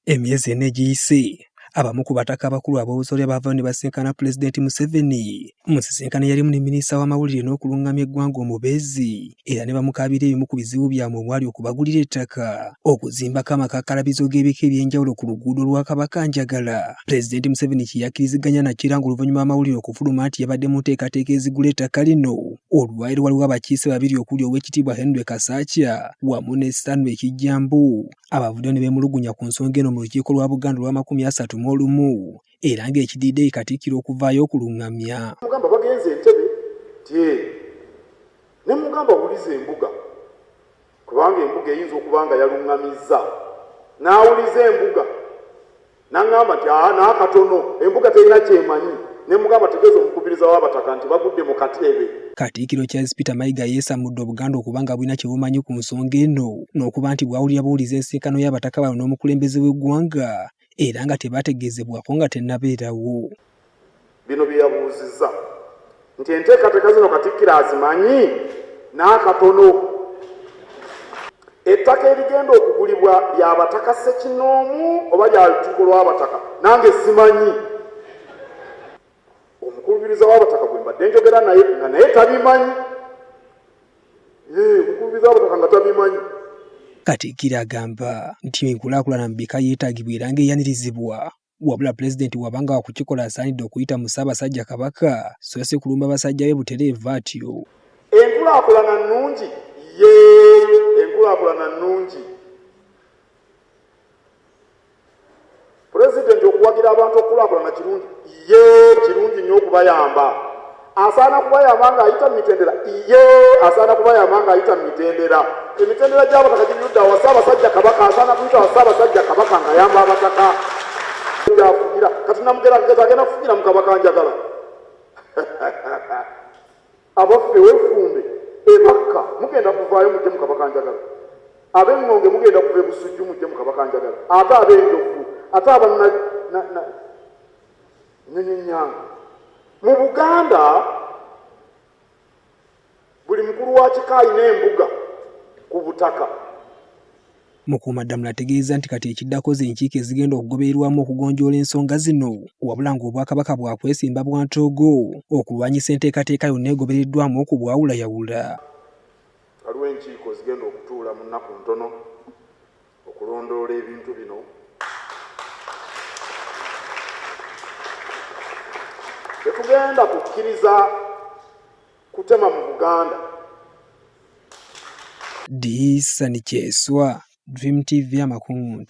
Emyezi ena egiyise abamu ku bataka abakulu ab'obusolya baava ne basinkana Pulezidenti Museveni mu nsisinkano yalimu ne minisita w'amawulire n'okulungamya eggwanga Omubeezi era ne bamukaabira ebimu ku bizibu byabwe omwali okubagulira ettaka okuzimbako amakakalabizo g'ebika eby'enjawulo ku luguudo lwa Kabakanjagala. Pulezidenti Museveni kye yakkiriziganya nakyo era ng'oluvannyuma amawulire okufuluma nti yabadde mu nteekateeka ezigula ettaka lino. Olwaleero waliwo abakiise babiri okuli Oweekitiibwa Henry Kasakya wamu ne Stanley Kijjambu abavuddeyo ne beemulugunya ku nsonga eno mu lukiiko lwa Buganda lwa 31 era ng'ekiddiridde Katikkiro okuvaayo okulungamya. Mugamba bagenze Entebbe ne mugamba wuliza embuga kubanga embuga eyinza okuba nga yalungamizza n'awuliza embuga n'aŋŋamba nti n'akatono embuga terina kyemanyi ne mugamba tegeeza omukubiriza w'abataka nti bagudde mu katebe. Katikkiro Charles Peter Mayiga yeesamudde Obuganda okuba nga bulina kye bumanyi ku nsonga eno n'okuba nti bwawulira buwuliza ensinkano y'abataka bano n'omukulembeze w'eggwanga era nga tebaategeezebwako nga tennabeerawo. Bino bye yabuuzizza nti enteekateeka zino Katikkiro azimanyi n'akatono. Ettaka erigenda okugulibwa ly'abataka Ssekinoomu oba lya lukiiko lw'abataka nange simanyi. Omukubiriza w'abataka bwe mbadde njogera naye nga naye tabimanyi. Omukubiriza w'abataka nga tabimanyi. Katikkiro agamba nti enkulaakulana mu bika yeetaagibwa era ng'eyanirizibwa wabula Pulezidenti wabanga wakukikola asaanidde okuyita mu Ssaabasajja Kabaka so si kulumba basajja be butereevu atyo. Enkulaakulana nnungi enkulaakulana nnungi. Pulezidenti okuwagira abantu okulaakulana kirungi kirungi nnyo okubayamba. Asaana kubayamba ng'ayita mu mitendera asaana kubayamba ng'ayita mu mitendera. Emitendera gy'abataka giri wa Ssaabasajja Kabaka asaana kuyita wa Ssaabasajja Kabaka ng'ayamba abataka. Gyafugira kati namugerageza agenda kufugira mu Kabakanjagala. Abaffe weefumbe ebakka mugenda kuvaayo mujje mu Kabakanjagala. Ab'Engonge mugenda kuva e Busujju mujje mu Kabakanjagala. Ate ab'Enjovu ate Nyenyenyanga. Mu Buganda buli mukulu wa kika alina embuga ku butaka. Mukuumaddamula ategeeza nti kati ekiddako ze enkiiko ezigenda okugobererwamu okugonjoola ensonga zino wabula ng'Obwakabaka bwakwesimba bwantoogo okulwanyisa enteekateeka yonna egobereddwamu okubwawulayawula. Waliwo enkiiko zigenda okutuula mu nnaku ntono okulondoola ebintu bino. Tetugenda kukkiriza kutema mu Buganda. Disani Kyeswa, Dream TV Amakungu.